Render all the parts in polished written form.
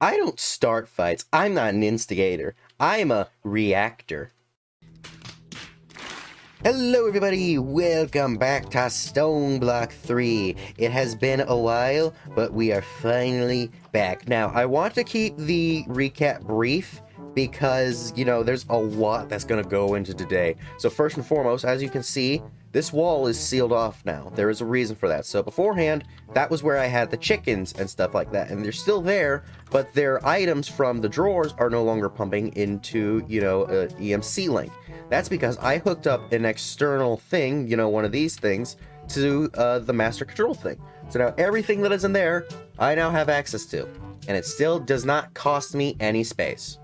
I don't start fights. I'm not an instigator. I'm a reactor. Hello everybody, welcome back to Stoneblock 3. It has been a while, but we are finally back. Now, I want to keep the recap brief because, there's a lot that's going to go into today. So first and foremost, as you can see, this wall is sealed off now. There is a reason for that. So beforehand, that was where I had the chickens and stuff like that, and they're still there, but their items from the drawers are no longer pumping into, a EMC link. That's because I hooked up an external thing, one of these things, to the master control thing. So now everything that is in there, I now have access to. And it still does not cost me any space.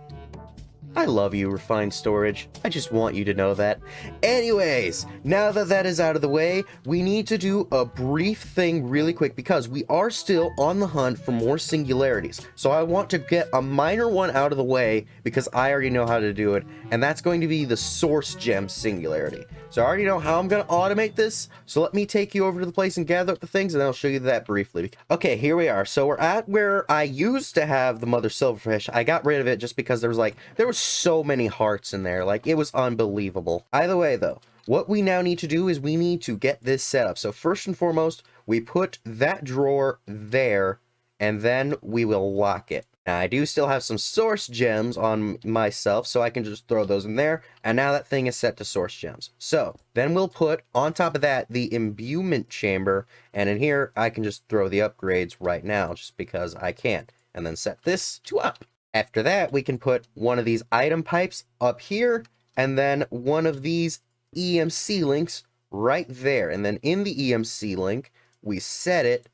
I love you, Refined Storage. I just want you to know that. Anyways, now that that is out of the way, we need to do a brief thing really quick because we are still on the hunt for more singularities. So I want to get a minor one out of the way because I already know how to do it, and that's going to be the source gem singularity. So I already know how I'm going to automate this, so let me take you over to the place and gather up the things, and I'll show you that briefly. Okay, here we are. So we're at where I used to have the mother silverfish. I got rid of it just because there was so many hearts in there. Like, it was unbelievable. Either way, though, what we now need to do is we need to get this set up. So first and foremost, we put that drawer there, and then we will lock it. Now, I do still have some source gems on myself, so I can just throw those in there, and now that thing is set to source gems. So, then we'll put, on top of that, the imbuement chamber, and in here, I can just throw the upgrades right now, just because I can, and then set this to up. After that, we can put one of these item pipes up here, and then one of these EMC links right there, and then in the EMC link, we set it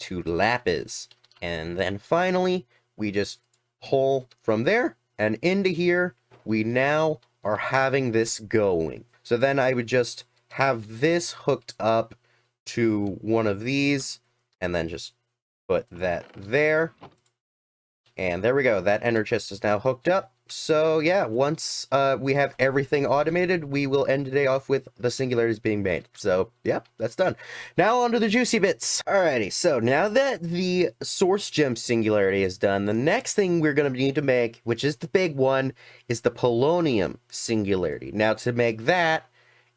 to lapis. And then finally, we just pull from there and into here. We now are having this going. So then I would just have this hooked up to one of these and then just put that there. And there we go. That ender chest is now hooked up. So yeah, once we have everything automated, we will end today off with the singularities being made. So yeah, that's done. Now on to the juicy bits. Alrighty, so now that the source gem singularity is done, the next thing we're going to need to make, which is the big one, is the polonium singularity. Now to make that,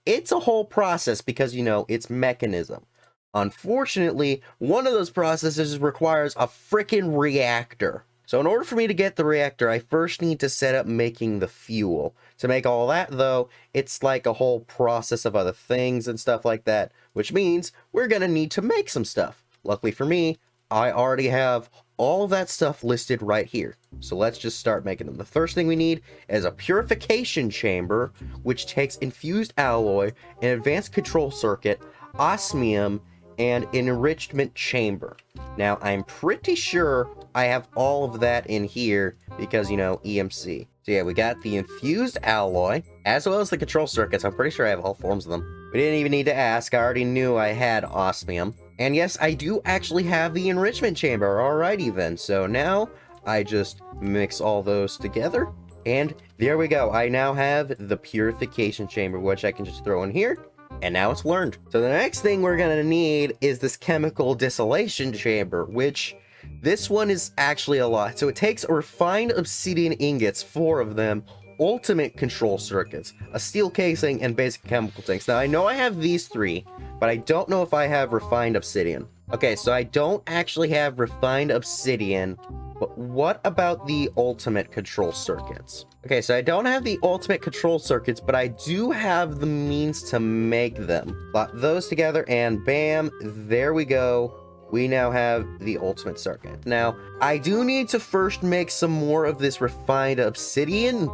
it's a whole process because, it's mechanism. Unfortunately, one of those processes requires a freaking reactor. So in order for me to get the reactor, I first need to set up making the fuel. To make all that, though, it's like a whole process of other things and stuff like that, which means we're going to need to make some stuff. Luckily for me, I already have all of that stuff listed right here. So let's just start making them. The first thing we need is a purification chamber, which takes infused alloy, an advanced control circuit, osmium, and an enrichment chamber. Now, I'm pretty sure I have all of that in here because, EMC. So yeah, we got the infused alloy, as well as the control circuits. I'm pretty sure I have all forms of them. We didn't even need to ask. I already knew I had osmium. And yes, I do actually have the enrichment chamber. Alrighty then. So now I just mix all those together. And there we go. I now have the purification chamber, which I can just throw in here. And now it's learned. So the next thing we're going to need is this chemical distillation chamber, which this one is actually a lot. So it takes refined obsidian ingots, 4 of them, ultimate control circuits, a steel casing, and basic chemical tanks. Now I know I have these 3, but I don't know if I have refined obsidian. Okay, so I don't actually have refined obsidian, but what about the ultimate control circuits? Okay, so I don't have the ultimate control circuits, but I do have the means to make them. Plot those together and bam, there we go. We now have the ultimate circuit. Now, I do need to first make some more of this refined obsidian,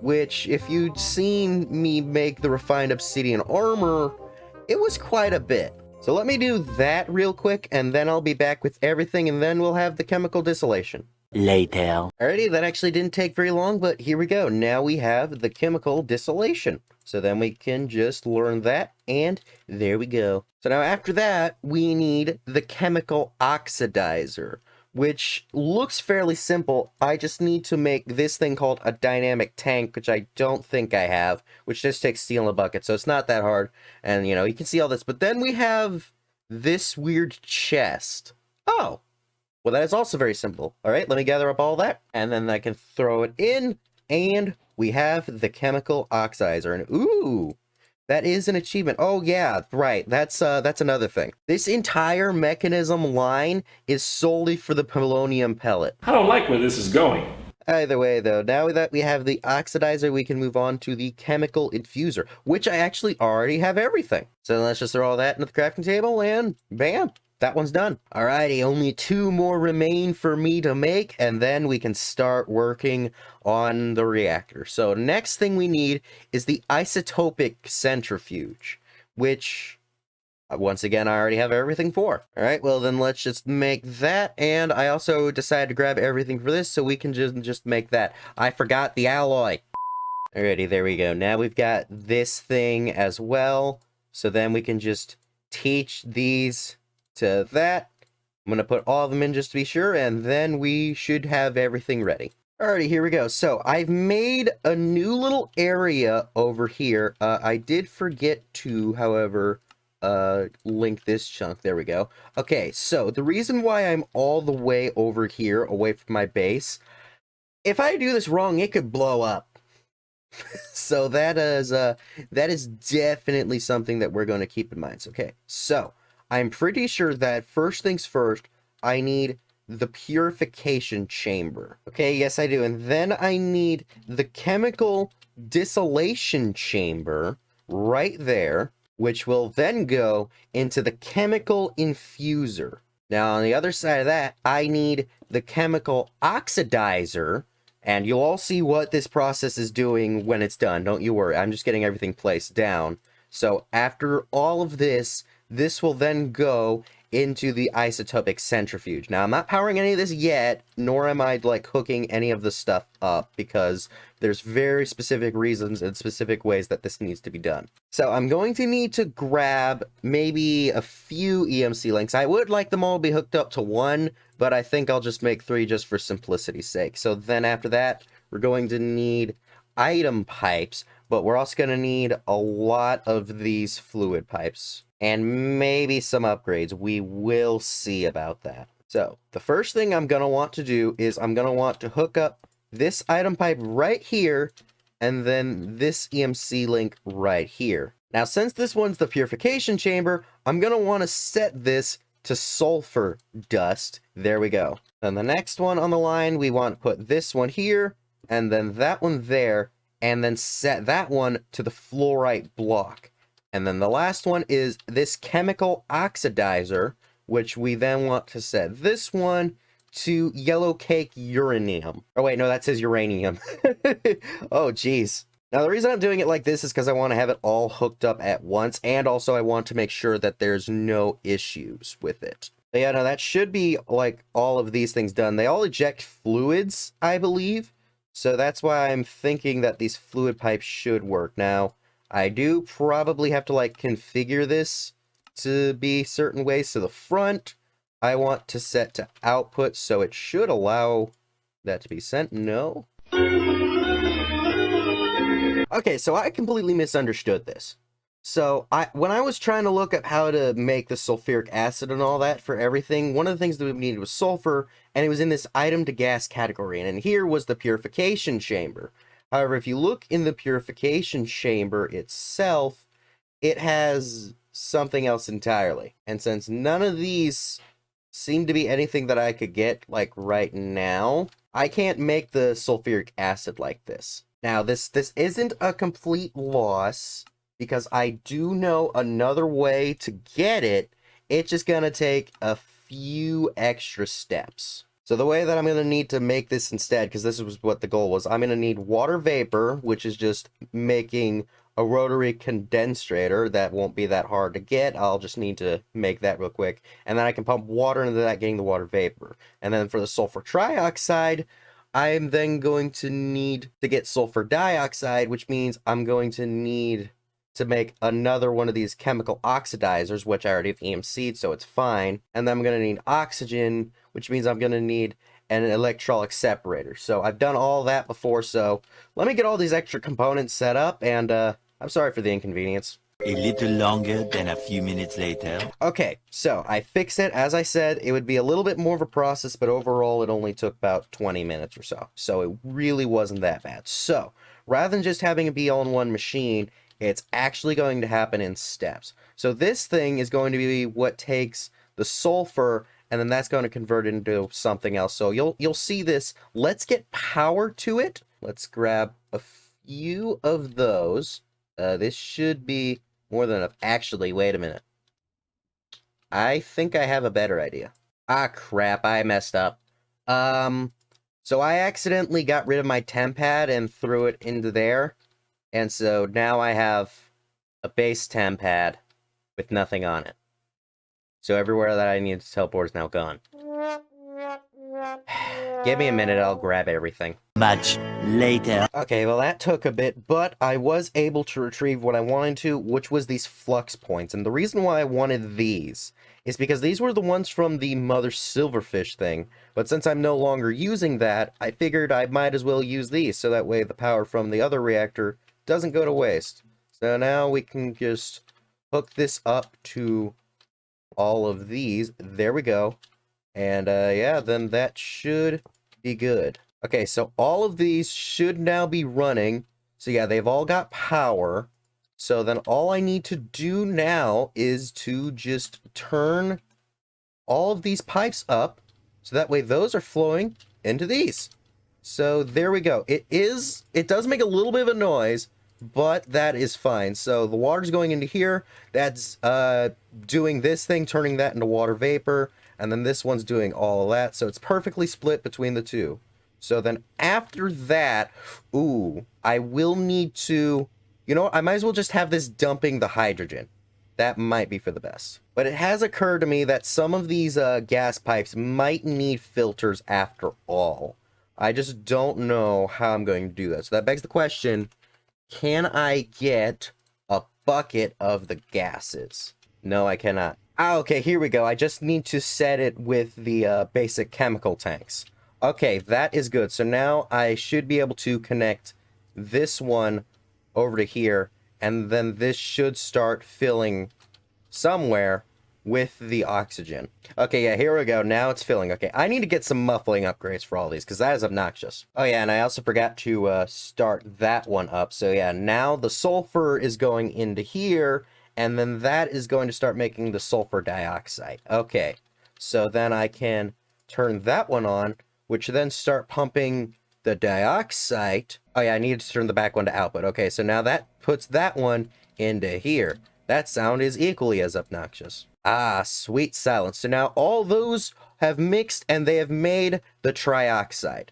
which if you'd seen me make the refined obsidian armor, it was quite a bit. So let me do that real quick, and then I'll be back with everything, and then we'll have the chemical distillation. Later. Alrighty, that actually didn't take very long, but here we go. Now we have the chemical distillation. So then we can just learn that, and there we go. So now after that, we need the chemical oxidizer, which looks fairly simple. I just need to make this thing called a dynamic tank, which I don't think I have, which just takes steel in a bucket, so it's not that hard. And, you can see all this. But then we have this weird chest. Oh, Well, that is also very simple. All right, let me gather up all that, and then I can throw it in, and we have the chemical oxidizer. And ooh, that is an achievement. Oh yeah, right. That's another thing. This entire mechanism line is solely for the polonium pellet. I don't like where this is going. Either way, though, now that we have the oxidizer, we can move on to the chemical infuser, which I actually already have everything. So let's just throw all that into the crafting table, and bam, that one's done. Alrighty, only 2 more remain for me to make, and then we can start working on the reactor. So next thing we need is the isotopic centrifuge, which once again, I already have everything for. All right, well then let's just make that. And I also decided to grab everything for this so we can just make that. I forgot the alloy. Alrighty, there we go. Now we've got this thing as well. So then we can just teach these to that. I'm gonna put all of them in just to be sure, and then we should have everything ready. Alrighty, here we go. So I've made a new little area over here. I did forget to, however, link this chunk. There we go. Okay, so the reason why I'm all the way over here away from my base, if I do this wrong, it could blow up. So that is definitely something that we're going to keep in mind. Okay, so I'm pretty sure that first things first, I need the purification chamber. Okay, yes I do. And then I need the chemical distillation chamber right there, which will then go into the chemical infuser. Now, on the other side of that, I need the chemical oxidizer, and you'll all see what this process is doing when it's done. Don't you worry, I'm just getting everything placed down. So after all of this, this will then go into the isotopic centrifuge. Now, I'm not powering any of this yet, nor am I, like, hooking any of the stuff up, because there's very specific reasons and specific ways that this needs to be done. So I'm going to need to grab maybe a few EMC links. I would like them all to be hooked up to one, but I think I'll just make 3 just for simplicity's sake. So then after that, we're going to need item pipes, but we're also going to need a lot of these fluid pipes. And maybe some upgrades. We will see about that. So, the first thing I'm going to want to do is I'm going to want to hook up this item pipe right here, and then this EMC link right here. Now, since this one's the purification chamber, I'm going to want to set this to sulfur dust. There we go. Then the next one on the line, we want to put this one here, and then that one there, and then set that one to the fluorite block. And then the last one is this chemical oxidizer, which we then want to set this one to yellow cake uranium. Oh wait, no, that says uranium. Oh geez. Now the reason I'm doing it like this is because I want to have it all hooked up at once, and also I want to make sure that there's no issues with it. But yeah, no, that should be like all of these things done. They all eject fluids, I believe. So that's why I'm thinking that these fluid pipes should work. Now, I do probably have to, like, configure this to be certain ways. So the front, I want to set to output, so it should allow that to be sent. No? Okay, so I completely misunderstood this. So when I was trying to look up how to make the sulfuric acid and all that for everything, one of the things that we needed was sulfur, and it was in this item to gas category, and in here was the purification chamber. However, if you look in the purification chamber itself, it has something else entirely. And since none of these seem to be anything that I could get, like, right now, I can't make the sulfuric acid like this. Now, this isn't a complete loss, because I do know another way to get it. It's just gonna take a few extra steps. So the way that I'm going to need to make this instead, because this was what the goal was, I'm going to need water vapor, which is just making a rotary condensator. That won't be that hard to get. I'll just need to make that real quick. And then I can pump water into that, getting the water vapor. And then for the sulfur trioxide, I'm then going to need to get sulfur dioxide, which means I'm going to need to make another one of these chemical oxidizers, which I already have EMC'd, so it's fine. And then I'm going to need oxygen, which means I'm going to need an electrolytic separator. So I've done all that before, so let me get all these extra components set up, and I'm sorry for the inconvenience. A little longer than a few minutes later. Okay, so I fixed it. As I said, it would be a little bit more of a process, but overall it only took about 20 minutes or so. So it really wasn't that bad. So rather than just having it be all in one machine, it's actually going to happen in steps. So this thing is going to be what takes the sulfur, and then that's going to convert it into something else. So you'll see this. Let's get power to it. Let's grab a few of those. This should be more than enough. Actually, wait a minute. I think I have a better idea. Ah, crap, I messed up. So I accidentally got rid of my temp pad and threw it into there. And so now I have a base temp pad with nothing on it. So everywhere that I needed to teleport is now gone. Give me a minute, I'll grab everything. Much later. Okay, well that took a bit, but I was able to retrieve what I wanted to, which was these flux points. And the reason why I wanted these is because these were the ones from the mother silverfish thing. But since I'm no longer using that, I figured I might as well use these, so that way the power from the other reactor doesn't go to waste. So now we can just hook this up to all of these. There we go. And yeah, then that should be good. Okay, so all of these should now be running. So yeah, they've all got power. So then all I need to do now is to just turn all of these pipes up, so that way those are flowing into these. So there we go. It does make a little bit of a noise, but that is fine. So the water's going into here. That's doing this thing, turning that into water vapor. And then this one's doing all of that. So it's perfectly split between the two. So then after that, ooh, I will need to, you know what? I might as well just have this dumping the hydrogen. That might be for the best. But it has occurred to me that some of these gas pipes might need filters after all. I just don't know how I'm going to do that. So that begs the question, can I get a bucket of the gases? No, I cannot. Ah, okay, here we go. I just need to set it with the basic chemical tanks. Okay, that is good. So now I should be able to connect this one over to here, and then this should start filling somewhere with the oxygen. Okay, yeah, here we go. Now it's filling. Okay, I need to get some muffling upgrades for all these, because that is obnoxious. Oh yeah, and I also forgot to start that one up. So yeah, now the sulfur is going into here, and then that is going to start making the sulfur dioxide. Okay, so then I can turn that one on, which then start pumping the dioxide. Oh yeah, I need to turn the back one to output. Okay, so now that puts that one into here. That sound is equally as obnoxious. Ah, sweet silence. So now all those have mixed and they have made the trioxide.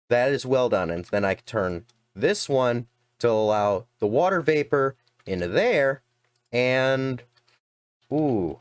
That is well done. And then I can turn this one to allow the water vapor into there. And ooh,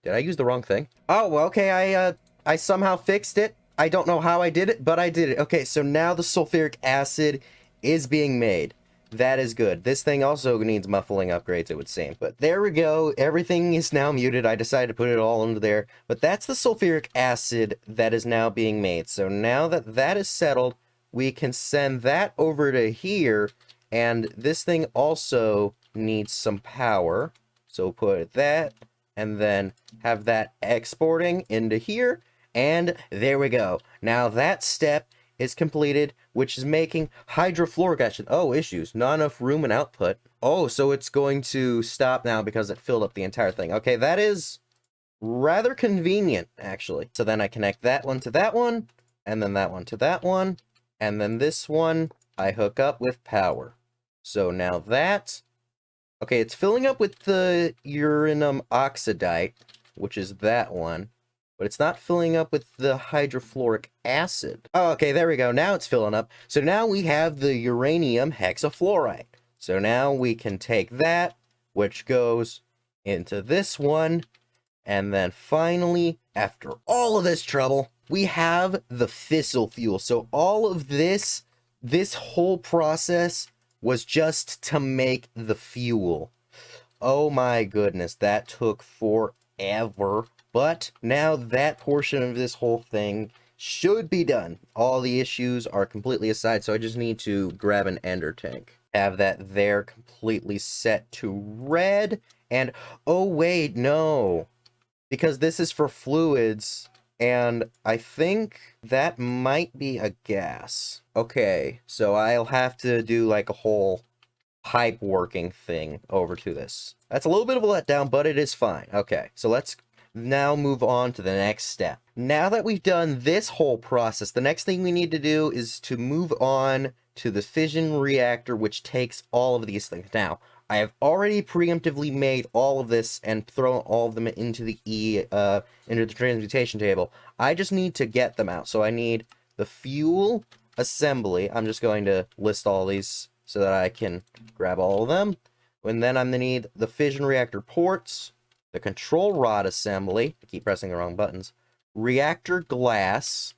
did I use the wrong thing? Oh, well, okay, I somehow fixed it. I don't know how I did it, but I did it. Okay, so now the sulfuric acid is being made. That is good. This thing also needs muffling upgrades, it would seem. But there we go. Everything is now muted. I decided to put it all into there. But that's the sulfuric acid that is now being made. So now that that is settled, we can send that over to here. And this thing also needs some power. So put that, and then have that exporting into here. And there we go. Now that step is completed, which is making hydrofluoric acid. Oh, issues. Not enough room and output. Oh, so it's going to stop now because it filled up the entire thing. Okay, that is rather convenient, actually. So then I connect that one to that one, and then that one to that one, and then this one I hook up with power. So now that... Okay, it's filling up with the uranium oxidite, which is that one. But it's not filling up with the hydrofluoric acid. Oh, okay, there we go. Now it's filling up. So now we have the uranium hexafluoride. So now we can take that, which goes into this one. And then finally, after all of this trouble, we have the fissile fuel. So all of this whole process was just to make the fuel. Oh my goodness, that took forever. But now that portion of this whole thing should be done. All the issues are completely aside, so I just need to grab an ender tank. Have that there completely set to red. And, oh wait, no. Because this is for fluids, and I think that might be a gas. Okay, so I'll have to do like a whole pipe working thing over to this. That's a little bit of a letdown, but it is fine. Okay, so let's now move on to the next step. Now that we've done this whole process, the next thing we need to do is to move on to the fission reactor, which takes all of these things. Now, I have already preemptively made all of this and thrown all of them into the into the transmutation table. I just need to get them out. So I need the fuel assembly. I'm just going to list all these so that I can grab all of them. And then I'm going to need the fission reactor ports, the control rod assembly, I keep pressing the wrong buttons, reactor glass,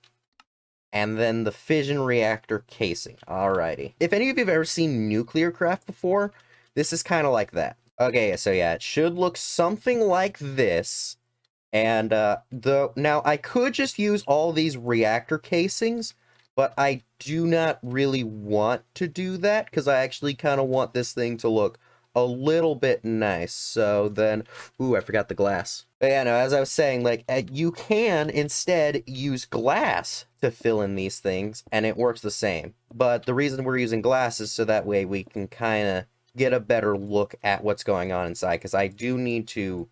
and then the fission reactor casing. Alrighty. If any of you have ever seen nuclear craft before, this is kind of like that. Okay, so yeah, it should look something like this. And now I could just use all these reactor casings, but I do not really want to do that because I actually kind of want this thing to look a little bit nice. So then, ooh, I forgot the glass. But yeah, no, as I was saying, like, you can instead use glass to fill in these things, and it works the same. But the reason we're using glass is so that way we can kind of get a better look at what's going on inside, because I do need to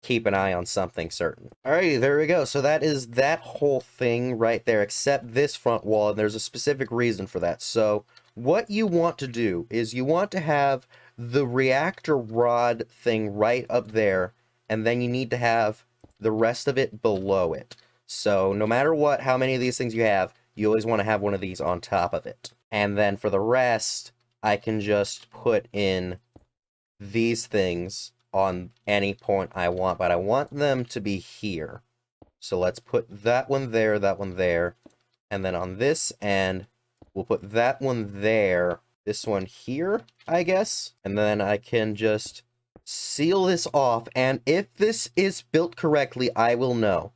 keep an eye on something certain. Alrighty, there we go. So that is that whole thing right there, except this front wall, and there's a specific reason for that. So what you want to do is you want to have the reactor rod thing right up there, and then you need to have the rest of it below it. So no matter what, how many of these things you have, you always want to have one of these on top of it. And then for the rest, I can just put in these things on any point I want, but I want them to be here. So let's put that one there, and then on this end, we'll put that one there, this one here, I guess, and then I can just seal this off, and if this is built correctly, I will know.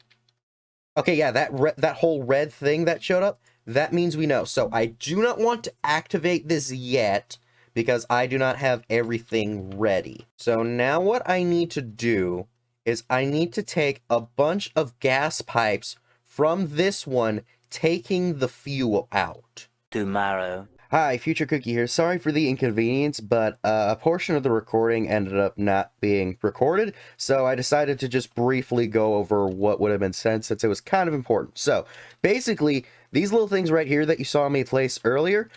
Okay, yeah, that whole red thing that showed up, that means we know. So I do not want to activate this yet, because I do not have everything ready. So now what I need to do is I need to take a bunch of gas pipes from this one, taking the fuel out. Tomorrow. Hi, Future Cookie here. Sorry for the inconvenience, but a portion of the recording ended up not being recorded, so I decided to just briefly go over what would have been said since it was kind of important. So, basically, these little things right here that you saw me place earlier,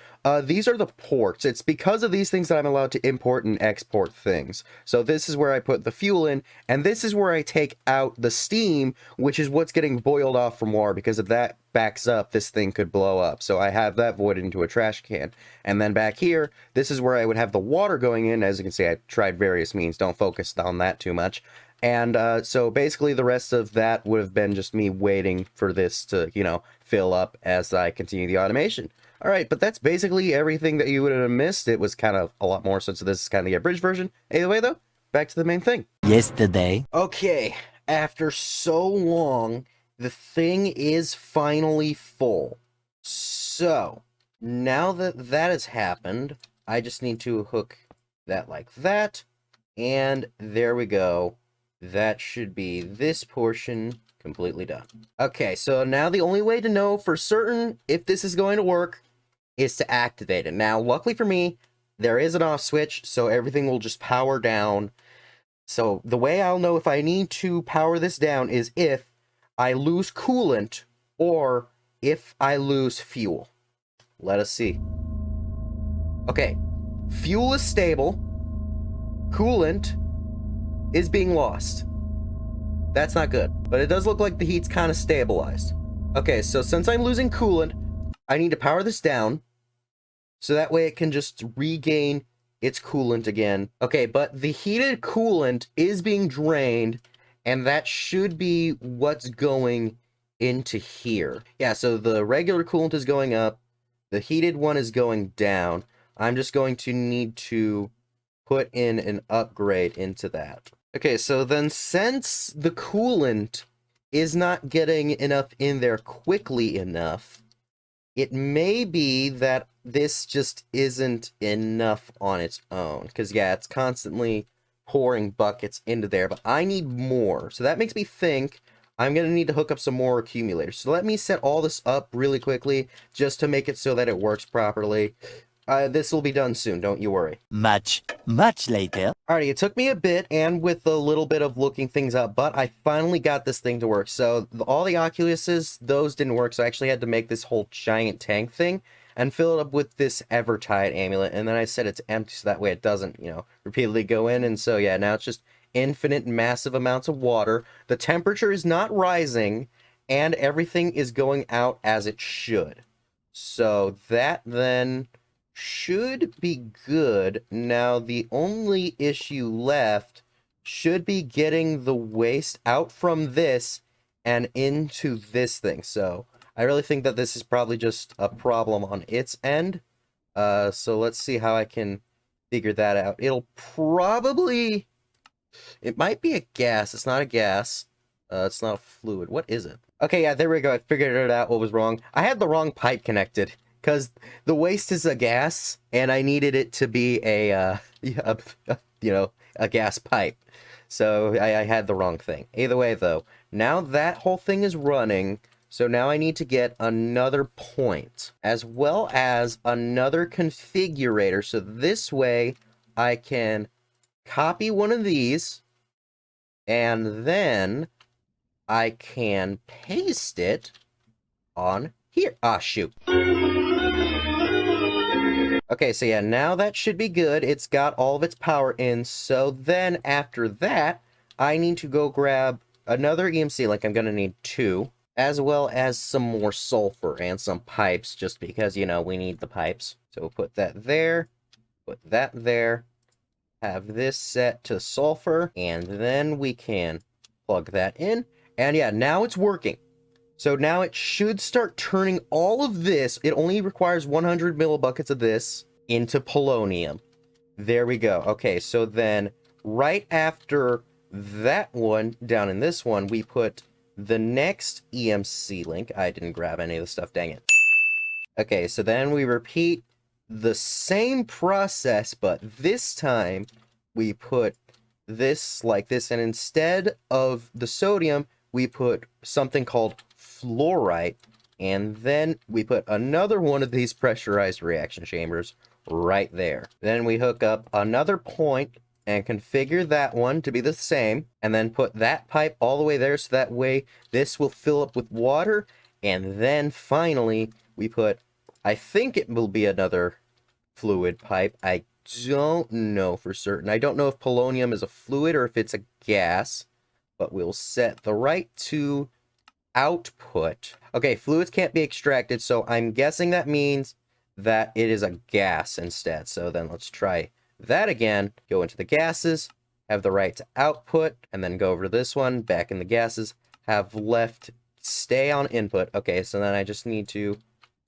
these are the ports. It's because of these things that I'm allowed to import and export things. So this is where I put the fuel in, and this is where I take out the steam, which is what's getting boiled off from water, because if that backs up, this thing could blow up. So I have that voided into a trash can. And then back here, this is where I would have the water going in. As you can see, I tried various means. Don't focus on that too much. And so basically the rest of that would have been just me waiting for this to, you know, fill up as I continue the automation. All right, but that's basically everything that you would have missed. It was kind of a lot more, since this is kind of the abridged version. Either way, though, back to the main thing. Yesterday. Okay, after so long, the thing is finally full. So, now that that has happened, I just need to hook that like that, and there we go. That should be this portion completely done. Okay, so now the only way to know for certain if this is going to work is to activate it. Now, luckily for me, there is an off switch, so everything will just power down. So the way I'll know if I need to power this down is if I lose coolant or if I lose fuel. Let us see. Okay, fuel is stable. Coolant is being lost. That's not good, but it does look like the heat's kind of stabilized. Okay, so since I'm losing coolant, I need to power this down, so that way it can just regain its coolant again. Okay, but the heated coolant is being drained, and that should be what's going into here. Yeah, so the regular coolant is going up, the heated one is going down. I'm just going to need to put in an upgrade into that. Okay, so then since the coolant is not getting enough in there quickly enough, it may be that this just isn't enough on its own. Because, yeah, it's constantly pouring buckets into there, but I need more. So that makes me think I'm going to need to hook up some more accumulators. So let me set all this up really quickly just to make it so that it works properly. This will be done soon, don't you worry. Much, much later. Alrighty, it took me a bit and with a little bit of looking things up, but I finally got this thing to work. So all the Oculuses, those didn't work, so I actually had to make this whole giant tank thing and fill it up with this Evertide amulet, and then I set it to empty so that way it doesn't, repeatedly go in, and so yeah, now it's just infinite massive amounts of water. The temperature is not rising, and everything is going out as it should. So that then should be good. Now, the only issue left should be getting the waste out from this and into this thing. So I really think that this is probably just a problem on its end. So let's see how I can figure that out. It might be a gas. It's not a gas. It's not a fluid. What is it? Okay, yeah, there we go. I figured it out what was wrong. I had the wrong pipe connected. Because the waste is a gas, and I needed it to be a gas pipe. So I had the wrong thing. Either way, though, now that whole thing is running, so now I need to get another point, as well as another configurator. So this way, I can copy one of these, and then I can paste it on here. Ah, shoot. Okay, so yeah, now that should be good. It's got all of its power in. So then after that, I need to go grab another EMC, like I'm going to need 2, as well as some more sulfur and some pipes, just because, we need the pipes. So we'll put that there, put that there, have this set to sulfur, and then we can plug that in. And yeah, now it's working. So now it should start turning all of this. It only requires 100 millibuckets of this into polonium. There we go. Okay, so then right after that one, down in this one, we put the next EMC link. I didn't grab any of the stuff, dang it. Okay, so then we repeat the same process, but this time we put this like this, and instead of the sodium, we put something called fluorite, and then we put another one of these pressurized reaction chambers right there. Then we hook up another point and configure that one to be the same, and then put that pipe all the way there so that way this will fill up with water, and then finally we put, I think it will be another fluid pipe. I don't know for certain. I don't know if polonium is a fluid or if it's a gas, but we'll set the right to output. Okay, fluids can't be extracted, so I'm guessing that means that it is a gas instead. So then let's try that again. Go into the gases, have the right to output, and then go over to this one, back in the gases, have left stay on input. Okay, so then I just need to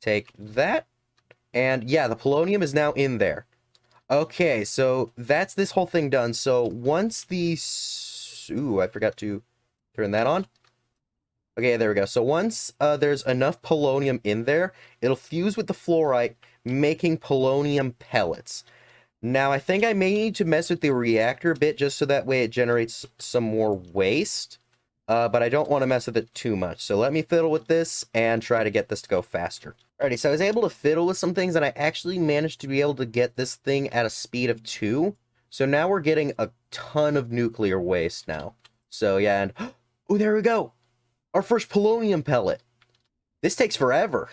take that, and yeah, the polonium is now in there. Okay, so that's this whole thing done. So once the... Ooh, I forgot to turn that on. Okay, there we go. So once there's enough polonium in there, it'll fuse with the fluorite, making polonium pellets. Now, I think I may need to mess with the reactor a bit, just so that way it generates some more waste. But I don't want to mess with it too much. So let me fiddle with this and try to get this to go faster. Alrighty, so I was able to fiddle with some things, and I actually managed to be able to get this thing at a speed of 2. So now we're getting a ton of nuclear waste now. So yeah, and... Oh, there we go! Our first polonium pellet. This takes forever.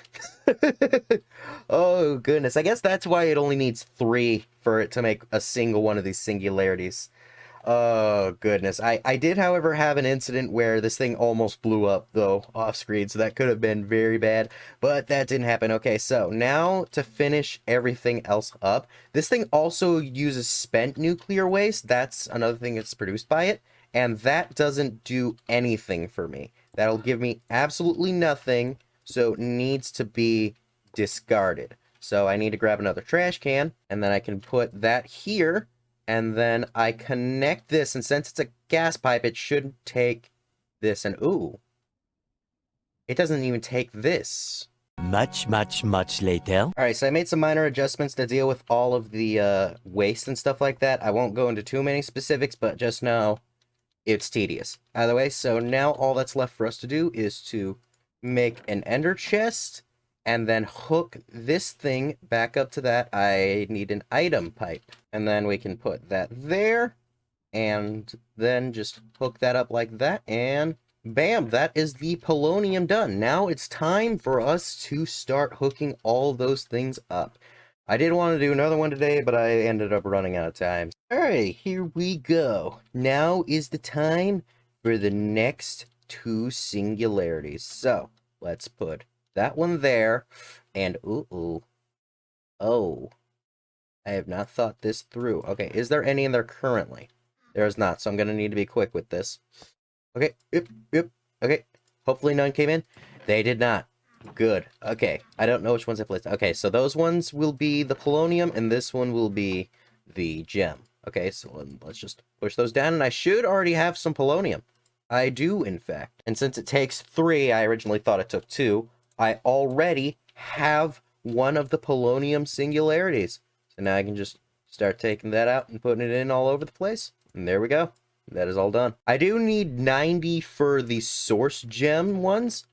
Oh, goodness. I guess that's why it only needs 3 for it to make a single one of these singularities. Oh, goodness. I did, however, have an incident where this thing almost blew up, though, off-screen, so that could have been very bad, but that didn't happen. Okay, so now to finish everything else up, this thing also uses spent nuclear waste. That's another thing that's produced by it, and that doesn't do anything for me. That'll give me absolutely nothing, so it needs to be discarded. So I need to grab another trash can, and then I can put that here, and then I connect this, and since it's a gas pipe, it should take this, and ooh, it doesn't even take this. Much later. All right, so I made some minor adjustments to deal with all of the waste and stuff like that. I won't go into too many specifics, but just know it's tedious. Out of the way, so now all that's left for us to do is to make an ender chest and then hook this thing back up to that. I need an item pipe, and then we can put that there and then just hook that up like that, and bam, that is the polonium done. Now it's time for us to start hooking all those things up. I did want to do another one today, but I ended up running out of time. Alright, here we go. Now is the time for the next two singularities. So, let's put that one there, and oh, I have not thought this through. Okay, is there any in there currently? There is not, so I'm going to need to be quick with this. Okay, yep, okay. Hopefully none came in. They did not. Good. Okay, I don't know which ones I placed. Okay, so those ones will be the polonium, and this one will be the gem. Okay, so let's just push those down, and I should already have some polonium. I do, in fact. And since it takes 3, I originally thought it took 2, I already have one of the polonium singularities. So now I can just start taking that out and putting it in all over the place. And there we go. That is all done. I do need 90 for the source gem ones,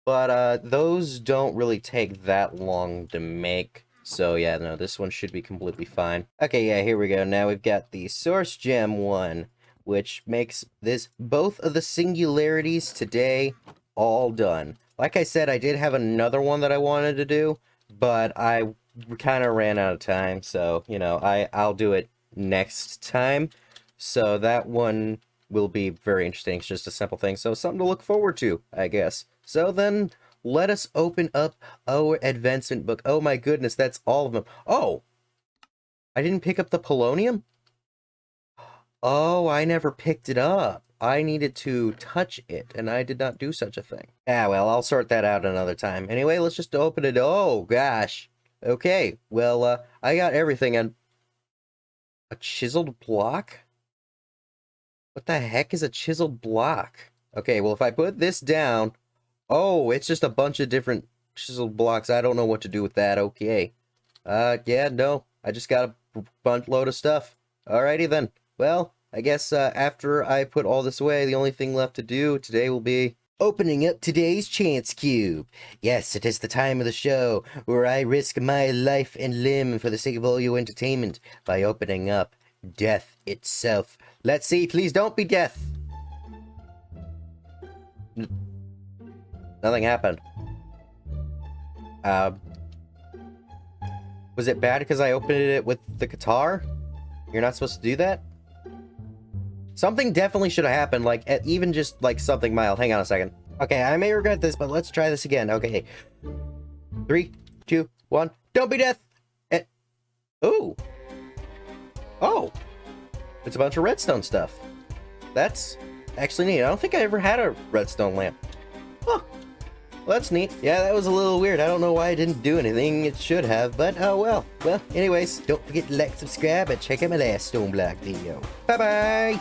but those don't really take that long to make. So yeah, no, this one should be completely fine. Okay, yeah, here we go. Now we've got the source gem one, which makes this both of the singularities today all done. Like I said, I did have another one that I wanted to do, but I kind of ran out of time, so, you know, I'll do it next time. So that one will be very interesting. It's just a simple thing, so something to look forward to, I guess. So then, let us open up our advancement book. Oh my goodness, that's all of them. Oh! I didn't pick up the polonium? Oh, I never picked it up. I needed to touch it, and I did not do such a thing. Ah, well, I'll sort that out another time. Anyway, let's just open it. Oh, gosh. Okay, well, I got everything. And a chiseled block? What the heck is a chiseled block? Okay, well, if I put this down... Oh, it's just a bunch of different chiseled blocks. I don't know what to do with that. Okay. Yeah, no. I just got a bunch load of stuff. Alrighty then. Well, I guess after I put all this away, the only thing left to do today will be opening up today's chance cube. Yes, it is the time of the show where I risk my life and limb for the sake of all your entertainment by opening up death itself. Let's see, please don't be death. Nothing happened. Was it bad because I opened it with the guitar? You're not supposed to do that? Something definitely should have happened, like, even just, like, something mild. Hang on a second. Okay, I may regret this, but let's try this again. Okay. 3, 2, 1. Don't be death! Ooh. Oh. It's a bunch of redstone stuff. That's actually neat. I don't think I ever had a redstone lamp. Huh. Well, that's neat. Yeah, that was a little weird. I don't know why I didn't do anything. It should have, but oh well. Well, anyways, don't forget to like, subscribe, and check out my last Stoneblock video. Bye-bye!